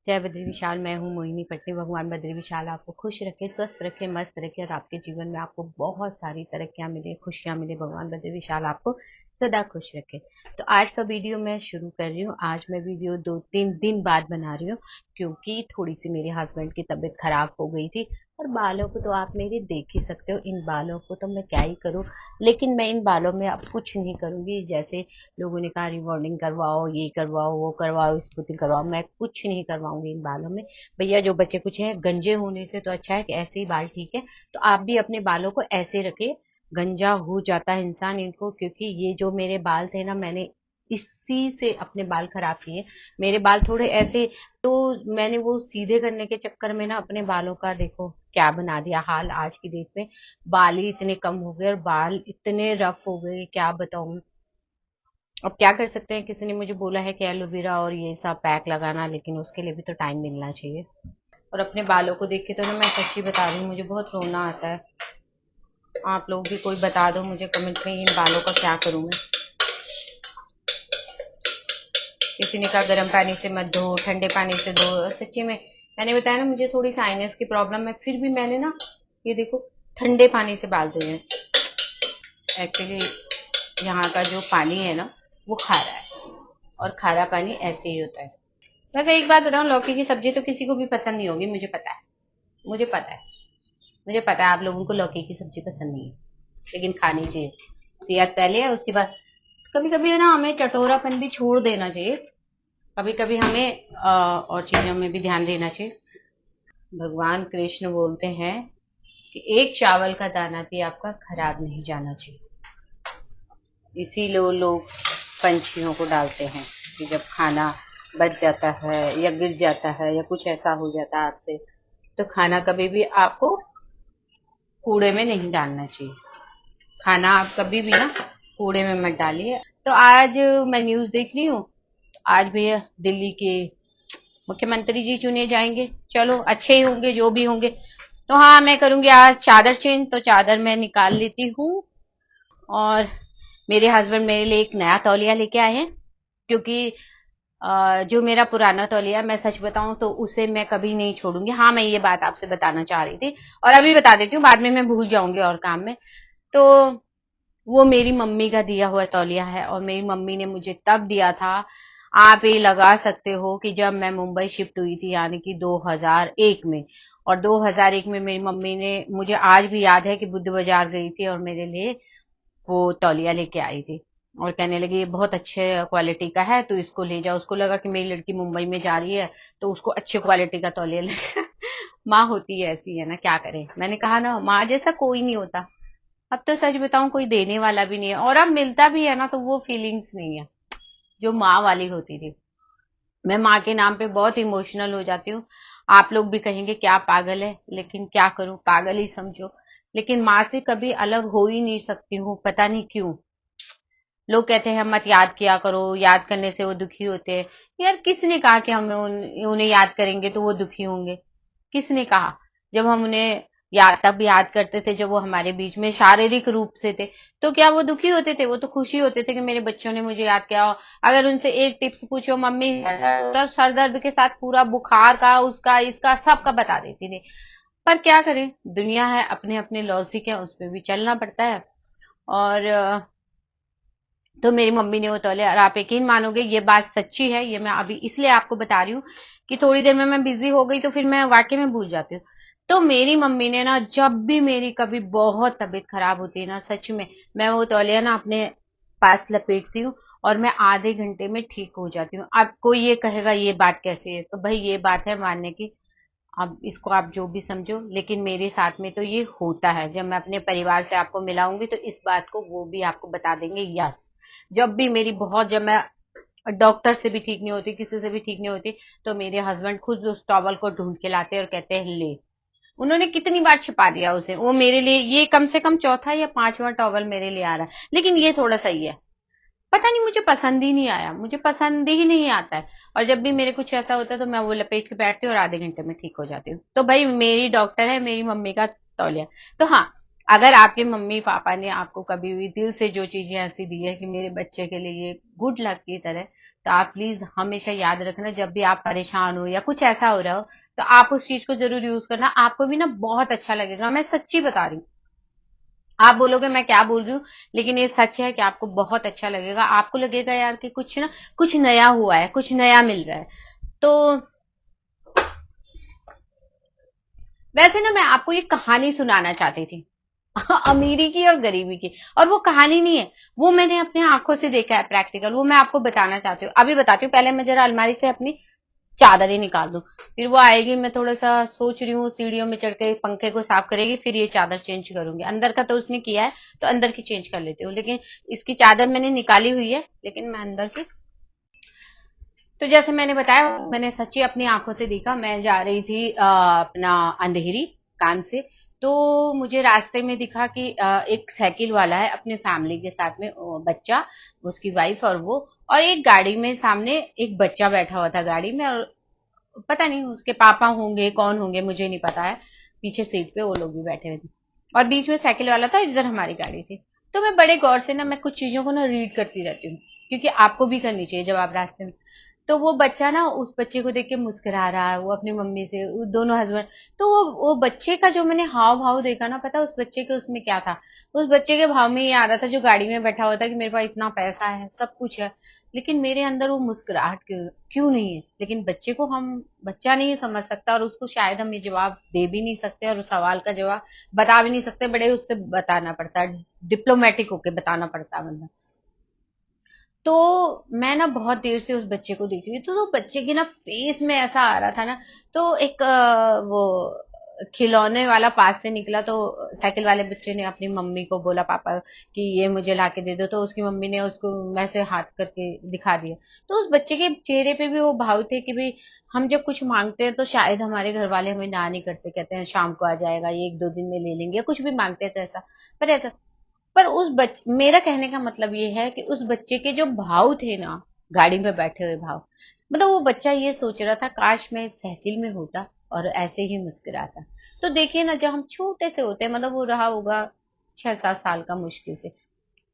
जय बद्री विशाल। मैं हूँ मोहिनी पटनी। भगवान बद्री विशाल आपको खुश रखे, स्वस्थ रखे, मस्त रखे और आपके जीवन में आपको बहुत सारी तरक्कियां मिले, खुशियां मिले। भगवान बद्री विशाल आपको सदा खुश रखे। तो आज का वीडियो मैं शुरू कर रही हूँ। आज मैं वीडियो 2-3 दिन बाद बना रही हूँ क्योंकि थोड़ी सी मेरे हस्बैंड की तबीयत खराब हो गई थी। और बालों को तो आप मेरे देख ही सकते हो, इन बालों को तो मैं क्या ही करूँ। लेकिन मैं इन बालों में अब कुछ नहीं करूंगी। जैसे लोगों ने कहा रिबॉन्डिंग करवाओ, ये करवाओ, वो करवाओ, स्मूथिंग करवाओ, मैं कुछ नहीं करवाऊंगी इन बालों में। भैया जो बचे कुछ हैं, गंजे होने से तो अच्छा है कि ऐसे ही बाल ठीक है। तो आप भी अपने बालों को ऐसे रखे। गंजा हो जाता है इंसान इनको, क्योंकि ये जो मेरे बाल थे ना, मैंने इसी से अपने बाल खराब किए। मेरे बाल थोड़े ऐसे, तो मैंने वो सीधे करने के चक्कर में ना अपने बालों का देखो क्या बना दिया हाल। आज की डेट में बाल ही इतने कम हो गए और बाल इतने रफ हो गए, क्या बताऊं। अब क्या कर सकते हैं। किसी ने मुझे बोला है कि एलोवेरा और ये सब पैक लगाना, लेकिन उसके लिए भी तो टाइम मिलना चाहिए। और अपने बालों को देख के तो ना मैं सच्ची बता रही हूँ, मुझे बहुत रोना आता है। आप लोग भी कोई बता दो मुझे कमेंट में, इन बालों का क्या करूं मैं। किसी ने कहा गर्म पानी से मत धो, ठंडे पानी से धो। सच्ची में मैंने बताया ना, मुझे थोड़ी साइनस की प्रॉब्लम है, फिर भी मैंने ना ये देखो ठंडे पानी से बाल धोए हैं। एक्चुअली यहाँ का जो पानी है ना वो खारा है, और खारा पानी ऐसे ही होता है। वैसे एक बात बताऊं, लौकी की सब्जी तो किसी को भी पसंद नहीं होगी, मुझे पता है। मुझे पता है, मुझे पता है आप लोगों को लौकी की सब्जी पसंद नहीं है, लेकिन खानी चाहिए। सेहत पहले है, उसके बाद कभी कभी है ना हमें चटोरापन भी छोड़ देना चाहिए। कभी कभी हमें और चीजों में भी ध्यान देना चाहिए। भगवान कृष्ण बोलते हैं कि एक चावल का दाना भी आपका खराब नहीं जाना चाहिए। इसीलिए वो लोग पंछियों को डालते हैं कि जब खाना बच जाता है या गिर जाता है या कुछ ऐसा हो जाता है आपसे, तो खाना कभी भी आपको कूड़े में नहीं डालना चाहिए। खाना आप कभी भी ना कूड़े में मत डालिए। तो आज मैं न्यूज देख रही हूँ, आज भी दिल्ली के मुख्यमंत्री जी चुने जाएंगे। चलो अच्छे ही होंगे जो भी होंगे। तो हाँ, मैं करूंगी आज चादर चेंज। तो चादर मैं निकाल लेती हूँ। और मेरे हस्बैंड मेरे लिए एक नया तौलिया लेके आए हैं, क्योंकि जो मेरा पुराना तौलिया, मैं सच बताऊं तो उसे मैं कभी नहीं छोड़ूंगी। हाँ, मैं ये बात आपसे बताना चाह रही थी और अभी बता देती हूँ, बाद में मैं भूल जाऊंगी और काम में। तो वो मेरी मम्मी का दिया हुआ तौलिया है, और मेरी मम्मी ने मुझे तब दिया था। आप ये लगा सकते हो कि जब मैं मुंबई शिफ्ट हुई थी, यानी कि 2001 में। और 2001 में मेरी मम्मी ने, मुझे आज भी याद है कि बुद्ध बाजार गई थी और मेरे लिए वो तौलिया लेके आई थी। और कहने लगी ये बहुत अच्छे क्वालिटी का है, तो इसको ले जाओ। उसको लगा कि मेरी लड़की मुंबई में जा रही है तो उसको अच्छे क्वालिटी का तौलिया ले। माँ होती है ऐसी, है ना, क्या करे। मैंने कहा ना, माँ जैसा कोई नहीं होता। अब तो सच बताऊं, कोई देने वाला भी नहीं है, और अब मिलता भी है ना तो वो फीलिंग्स नहीं है जो माँ वाली होती थी। मैं माँ के नाम पे बहुत इमोशनल हो जाती हूँ। आप लोग भी कहेंगे क्या पागल है, लेकिन क्या करूं, पागल ही समझो। लेकिन माँ से कभी अलग हो ही नहीं सकती हूँ, पता नहीं क्यों। लोग कहते हैं मत याद किया करो, याद करने से वो दुखी होते हैं। यार किसने कहा कि हम उन्हें याद करेंगे तो वो दुखी होंगे? किसने कहा? जब हम उन्हें तब याद करते थे जब वो हमारे बीच में शारीरिक रूप से थे, तो क्या वो दुखी होते थे? वो तो खुशी होते थे कि मेरे बच्चों ने मुझे याद किया। अगर उनसे एक टिप्स पूछो, मम्मी तब सर दर्द के साथ पूरा बुखार का, उसका, इसका, सबका बता देती थी। पर क्या करें, दुनिया है, अपने अपने लॉजिक है, उस पर भी चलना पड़ता है। और तो मेरी मम्मी ने वो तौले, और आप यकीन मानोगे ये बात सच्ची है, ये मैं अभी इसलिए आपको बता रही हूँ कि थोड़ी देर में मैं बिजी हो गई तो फिर मैं वाकई में भूल जाती हूँ। तो मेरी मम्मी ने ना, जब भी मेरी कभी बहुत तबीयत खराब होती है ना, सच में मैं वो तौलिया ना अपने पास लपेटती हूँ और मैं आधे घंटे में ठीक हो जाती हूँ। अब कोई ये कहेगा ये बात कैसे है, तो भाई ये बात है मानने की। अब इसको आप जो भी समझो, लेकिन मेरे साथ में तो ये होता है। जब मैं अपने परिवार से आपको मिलाऊंगी तो इस बात को वो भी आपको बता देंगे। यस, जब भी मेरी बहुत, जब मैं डॉक्टर से भी ठीक नहीं होती, किसी से भी ठीक नहीं होती, तो मेरे हस्बैंड खुद उस टॉवल को ढूंढ के लाते और कहते हैं ले। उन्होंने कितनी बार छिपा दिया उसे, वो मेरे लिए ये कम से कम चौथा या पांचवा टॉवल मेरे लिए आ रहा है, लेकिन ये थोड़ा सही है। पता नहीं, मुझे पसंद ही नहीं आया, मुझे पसंद ही नहीं आता है। और जब भी मेरे कुछ ऐसा होता है तो मैं वो लपेट के बैठती हूँ और आधे घंटे में ठीक हो जाती हूँ। तो भाई मेरी डॉक्टर है मेरी मम्मी का तौलिया। तो हाँ, अगर आपके मम्मी पापा ने आपको कभी भी दिल से जो चीजें ऐसी दी है कि मेरे बच्चे के लिए ये गुड लक की तरह, तो आप प्लीज हमेशा याद रखना, जब भी आप परेशान हो या कुछ ऐसा हो रहा हो, तो आप उस चीज को जरूर यूज करना। आपको भी ना बहुत अच्छा लगेगा, मैं सच्ची बता रही हूँ। आप बोलोगे मैं क्या बोल रही हूँ, लेकिन ये सच है कि आपको बहुत अच्छा लगेगा। आपको लगेगा यार कि कुछ ना कुछ नया हुआ है, कुछ नया मिल रहा है। तो वैसे ना मैं आपको ये कहानी सुनाना चाहती थी अमीरी की और गरीबी की। और वो कहानी नहीं है, वो मैंने अपने आंखों से देखा है प्रैक्टिकल, वो मैं आपको बताना चाहती हूँ। अभी बताती हूँ, पहले मैं जरा अलमारी से अपनी चादरें निकाल दूं, फिर वो आएगी। मैं थोड़ा सा सोच रही हूँ सीढ़ियों में चढ़ के पंखे को साफ करेगी, फिर ये चादर चेंज करूंगी। अंदर का तो उसने किया है, तो अंदर की चेंज कर लेती हूँ, लेकिन इसकी चादर मैंने निकाली हुई है, लेकिन मैं अंदर की। तो जैसे मैंने बताया, मैंने सच्ची अपनी आंखों से देखा। मैं जा रही थी अपना अंधेरी काम से, तो मुझे रास्ते में दिखा कि एक साइकिल वाला है अपने फैमिली के साथ में, बच्चा, उसकी वाइफ और वो, और एक गाड़ी में सामने एक बच्चा बैठा हुआ था गाड़ी में, और पता नहीं उसके पापा होंगे कौन होंगे, मुझे नहीं पता है। पीछे सीट पे वो लोग भी बैठे हुए थे, और बीच में साइकिल वाला था, इधर हमारी गाड़ी थी। तो मैं बड़े गौर से ना, मैं कुछ चीजों को ना रीड करती रहती हूँ, क्योंकि आपको भी करनी चाहिए जब आप रास्ते में। तो वो बच्चा ना उस बच्चे को देख के मुस्कुरा रहा है, वो अपनी मम्मी से, वो दोनों हस्बैंड। तो वो बच्चे का जो मैंने हाव भाव देखा ना, पता उस बच्चे के उसमें क्या था? उस बच्चे के भाव में ये आ रहा था, जो गाड़ी में बैठा हुआ था, कि मेरे पास इतना पैसा है, सब कुछ है, लेकिन मेरे अंदर वो मुस्कुराहट क्यों क्यों नहीं है? लेकिन बच्चे को हम, बच्चा नहीं समझ सकता, और उसको शायद हम ये जवाब दे भी नहीं सकते, और उस सवाल का जवाब बता भी नहीं सकते, बड़े उससे बताना पड़ता है, डिप्लोमेटिक होके बताना पड़ता है, मतलब। तो मैं ना बहुत देर से उस बच्चे को देख रही थी, तो बच्चे के ना फेस में ऐसा आ रहा था ना। तो एक वो खिलौने वाला पास से निकला, तो साइकिल वाले बच्चे ने अपनी मम्मी को बोला, पापा, कि ये मुझे लाके दे दो। तो उसकी मम्मी ने उसको मैं से हाथ करके दिखा दिया। तो उस बच्चे के चेहरे पे भी वो भाव थे कि भाई, हम जब कुछ मांगते हैं तो शायद हमारे घर वाले हमें ना नहीं करते, कहते हैं शाम को आ जाएगा, ये एक दो दिन में ले लेंगे, कुछ भी मांगते हैं तो ऐसा। पर ऐसा, पर मेरा कहने का मतलब ये है कि उस बच्चे के जो भाव थे ना, गाड़ी में बैठे हुए भाव, मतलब वो बच्चा ये सोच रहा था, काश मैं इस साइकिल में होता और ऐसे ही मुस्कुराता। तो देखिए ना, जब हम छोटे से होते हैं, मतलब वो रहा होगा 6-7 साल का मुश्किल से,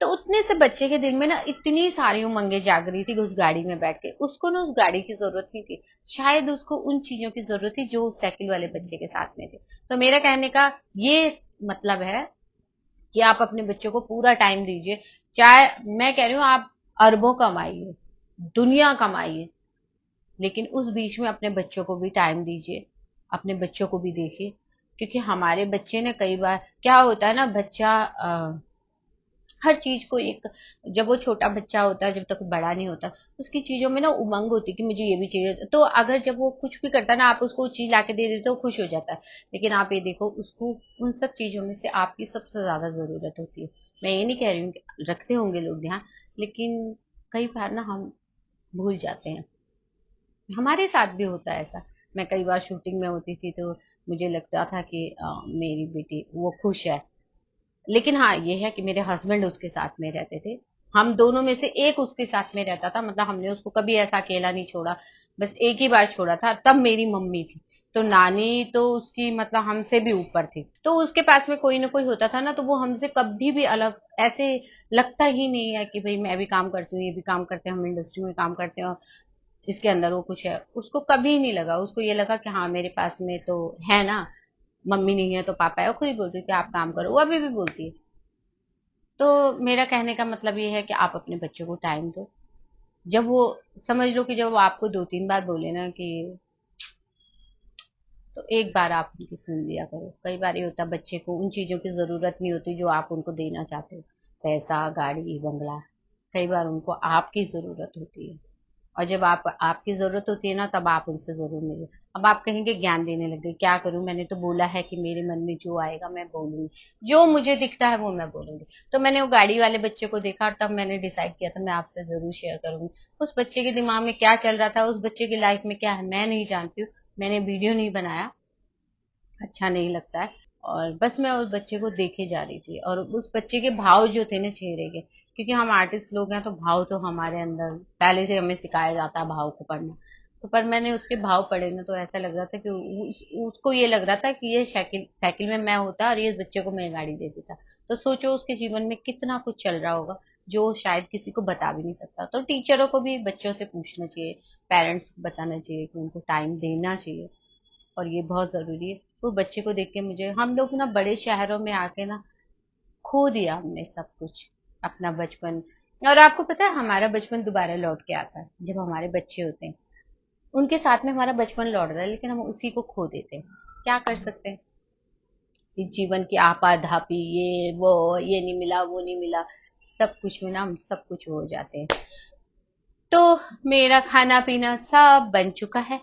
तो उतने से बच्चे के दिल में ना इतनी सारी उमंगे जाग रही थी कि उस गाड़ी में बैठ के उसको ना उस गाड़ी की जरूरत नहीं थी, शायद उसको उन चीजों की जरूरत थी जो उस साइकिल वाले बच्चे के साथ में थे। तो मेरा कहने का ये मतलब है कि आप अपने बच्चों को पूरा टाइम दीजिए। चाहे, मैं कह रही हूँ, आप अरबों कमाइए, दुनिया कमाइए, लेकिन उस बीच में अपने बच्चों को भी टाइम दीजिए, अपने बच्चों को भी देखिए। क्योंकि हमारे बच्चे ने कई बार क्या होता है ना, बच्चा हर चीज को एक, जब वो छोटा बच्चा होता है, जब तक बड़ा नहीं होता, उसकी चीजों में ना उमंग होती है कि मुझे ये भी चाहिए। तो अगर जब वो कुछ भी करता है ना, आप उसको चीज लाके दे देते हो, खुश हो जाता है। लेकिन आप ये देखो, उसको उन सब चीजों में से आपकी सबसे ज्यादा जरूरत होती है। मैं ये नहीं कह रही हूँ कि रखते होंगे लोग ध्यान, लेकिन कई बार ना हम भूल जाते हैं। हमारे साथ भी होता है ऐसा। मैं कई बार शूटिंग में होती थी, तो मुझे लगता था कि मेरी बेटी वो खुश है, लेकिन हाँ, ये है कि मेरे हस्बैंड उसके साथ में रहते थे। हम दोनों में से एक उसके साथ में रहता था, मतलब हमने उसको कभी ऐसा अकेला नहीं छोड़ा। बस एक ही बार छोड़ा था, तब मेरी मम्मी थी। तो नानी तो उसकी मतलब हमसे भी ऊपर थी, तो उसके पास में कोई ना कोई होता था ना, तो वो हमसे कभी भी अलग ऐसे लगता ही नहीं है कि भाई मैं भी काम करती हूँ, ये भी काम करते हैं, हम इंडस्ट्री में काम करते हैं, और इसके अंदर वो कुछ है। उसको कभी नहीं लगा, उसको ये लगा कि हाँ, मेरे पास में तो है ना, मम्मी नहीं है तो पापा है। वो खुद ही बोलती है कि आप काम करो, वो अभी भी बोलती है। तो मेरा कहने का मतलब ये है कि आप अपने बच्चों को टाइम दो। जब वो, समझ लो कि जब वो आपको 2-3 बार बोले ना कि, तो एक बार आप उनकी सुन लिया करो। कई बार ये होता है, बच्चे को उन चीजों की जरूरत नहीं होती जो आप उनको देना चाहते हो, पैसा, गाड़ी, बंगला। कई बार उनको आपकी जरूरत होती है, और जब आपकी जरूरत होती है ना, तब आप उनसे जरूर मिले। अब आप कहेंगे ज्ञान देने लगे, क्या करूं, मैंने तो बोला है कि मेरे मन में जो आएगा मैं बोलूंगी, जो मुझे दिखता है वो मैं बोलूंगी। तो मैंने वो गाड़ी वाले बच्चे को देखा, और तब मैंने डिसाइड किया था मैं आपसे जरूर शेयर करूंगी। उस बच्चे के दिमाग में क्या चल रहा था, उस बच्चे की लाइफ में क्या है, मैं नहीं जानती हूँ। मैंने वीडियो नहीं बनाया, अच्छा नहीं लगता है। और बस मैं उस बच्चे को देखे जा रही थी, और उस बच्चे के भाव जो थे ना चेहरे के, क्योंकि हम आर्टिस्ट लोग हैं, तो भाव तो हमारे अंदर पहले से हमें सिखाया जाता है भाव को पढ़ना। तो पर मैंने उसके भाव पढ़े ना, तो ऐसा लग रहा था कि उसको ये लग रहा था कि ये साइकिल साइकिल में मैं होता और ये बच्चे को मैं गाड़ी दे देता। तो सोचो उसके जीवन में कितना कुछ चल रहा होगा जो शायद किसी को बता भी नहीं सकता। तो टीचरों को भी बच्चों से पूछना चाहिए, पेरेंट्स को बताना चाहिए कि उनको टाइम देना चाहिए, और ये बहुत जरूरी है। वो बच्चे को देख के मुझे, हम लोग ना बड़े शहरों में आके ना खो दिया हमने सब कुछ, अपना बचपन। और आपको पता है हमारा बचपन दोबारा लौट के आता है जब हमारे बच्चे होते हैं, उनके साथ में हमारा बचपन लौट रहा है, लेकिन हम उसी को खो देते हैं। क्या कर सकते हैं कि जीवन की आपाधापी, ये नहीं मिला, वो नहीं मिला, सब कुछ में ना हम सब कुछ हो जाते हैं। तो मेरा खाना पीना सब बन चुका है,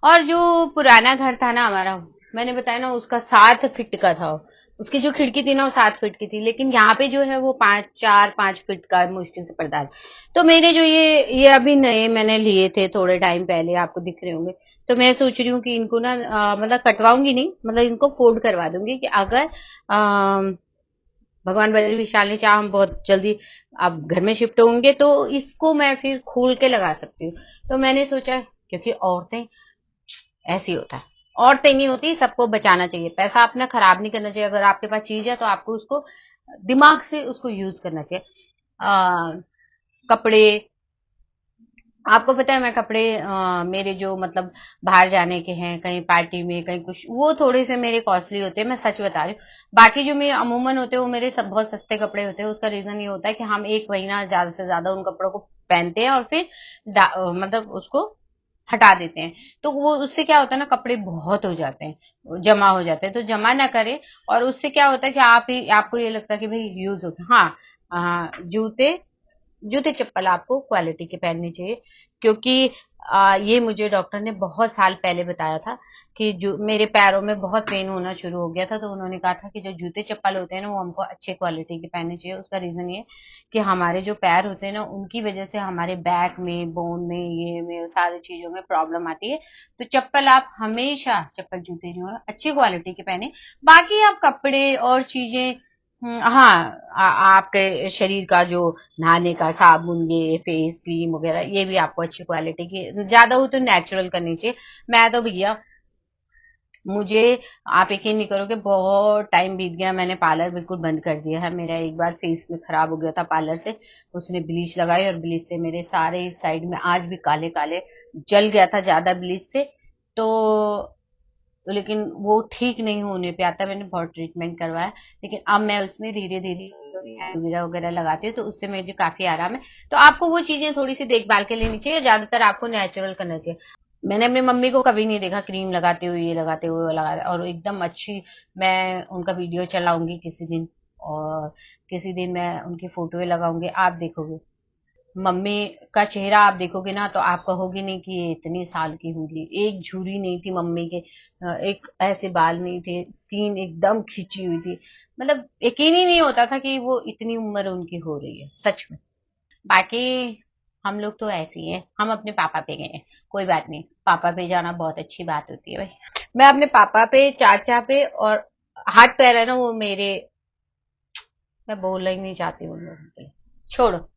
और जो पुराना घर था ना हमारा, मैंने बताया ना उसका 7 फीट का था। उसकी जो खिड़की थी ना वो 7 फीट की थी, लेकिन यहाँ पे जो है वो 5 फीट का मुश्किल से पर्दा है। तो मेरे जो ये अभी नए मैंने लिए थे थोड़े टाइम पहले, आपको दिख रहे होंगे। तो मैं सोच रही हूँ कि इनको ना मतलब कटवाऊंगी नहीं, मतलब इनको फोल्ड करवा दूंगी कि अगर भगवान बद्री विशाल ने चाहा हम बहुत जल्दी अब घर में शिफ्ट होंगे तो इसको मैं फिर खोल के लगा सकती हूँ। तो मैंने सोचा, क्योंकि औरतें ऐसी होता है, औरतें नहीं होती, सबको बचाना चाहिए, पैसा अपना खराब नहीं करना चाहिए। अगर आपके पास चीज है तो आपको उसको दिमाग से उसको यूज करना चाहिए। कपड़े, आपको पता है मैं कपड़े मेरे जो मतलब बाहर जाने के हैं, कहीं पार्टी में कहीं कुछ, वो थोड़े से मेरे कॉस्टली होते हैं, मैं सच बता रही हूँ। बाकी जो मेरे अमूमन होते हैं वो मेरे सब बहुत सस्ते कपड़े होते हैं। उसका रीजन ये होता है कि हम एक महीना ज्यादा से ज्यादा उन कपड़ों को पहनते हैं और फिर मतलब उसको हटा देते हैं। तो वो उससे क्या होता है ना, कपड़े बहुत हो जाते हैं, जमा हो जाते हैं। तो जमा ना करें, और उससे क्या होता है कि आपको ये लगता है कि भाई यूज हो गया। हाँ, जूते जूते चप्पल आपको क्वालिटी के पहनने चाहिए, क्योंकि ये मुझे डॉक्टर ने बहुत साल पहले बताया था कि जो मेरे पैरों में बहुत पेन होना शुरू हो गया था, तो उन्होंने कहा था कि जो जूते चप्पल होते हैं ना वो हमको अच्छे क्वालिटी के पहनने चाहिए। उसका रीजन ये कि हमारे जो पैर होते हैं ना उनकी वजह से हमारे बैक में, बोन में, ये में सारी चीजों में प्रॉब्लम आती है। तो चप्पल आप हमेशा, चप्पल जूते जो है अच्छी क्वालिटी के पहने। बाकी आप कपड़े और चीजें, हाँ, आपके शरीर का जो नहाने का साबुन, ये फेस क्रीम वगैरह, ये भी आपको अच्छी क्वालिटी की, ज्यादा हो तो नेचुरल करनी चाहिए। मैं तो भैया, मुझे, आप यकीन नहीं करोगे, बहुत टाइम बीत गया, मैंने पार्लर बिल्कुल बंद कर दिया है। मेरा एक बार फेस में खराब हो गया था पार्लर से, उसने ब्लीच लगाई और ब्लीच से मेरे सारे इस साइड में आज भी काले काले, जल गया था ज्यादा ब्लीच से। तो लेकिन वो ठीक नहीं होने पे आता, मैंने बहुत ट्रीटमेंट करवाया, लेकिन अब मैं उसमें धीरे धीरे एलोवेरा वगैरह लगाती हूँ, तो उससे मुझे काफी आराम है। तो आपको वो चीजें थोड़ी सी देखभाल के लेनी चाहिए, ज्यादातर आपको नेचुरल करना चाहिए। मैंने अपनी मम्मी को कभी नहीं देखा क्रीम लगाते हुए, ये लगाते हुए, वो लगा, और एकदम अच्छी। मैं उनका वीडियो चलाऊंगी किसी दिन, और किसी दिन मैं उनकी फोटोएं लगाऊंगी, आप देखोगे मम्मी का चेहरा, आप देखोगे ना तो आप कहोगे नहीं कि ये इतनी साल की होंगी। एक झुर्री नहीं थी मम्मी के, एक ऐसे बाल नहीं थे, स्किन एकदम खिंची हुई थी, मतलब यकीन ही नहीं होता था कि वो इतनी उम्र उनकी हो रही है, सच में। बाकी हम लोग तो ऐसे ही हैं, हम अपने पापा पे गए हैं, कोई बात नहीं, पापा पे जाना बहुत अच्छी बात होती है भाई। मैं अपने पापा पे, चाचा पे, और हाथ पैर है ना वो मेरे, मैं बोलना ही नहीं चाहती उन लोगों के लिए, छोड़ो।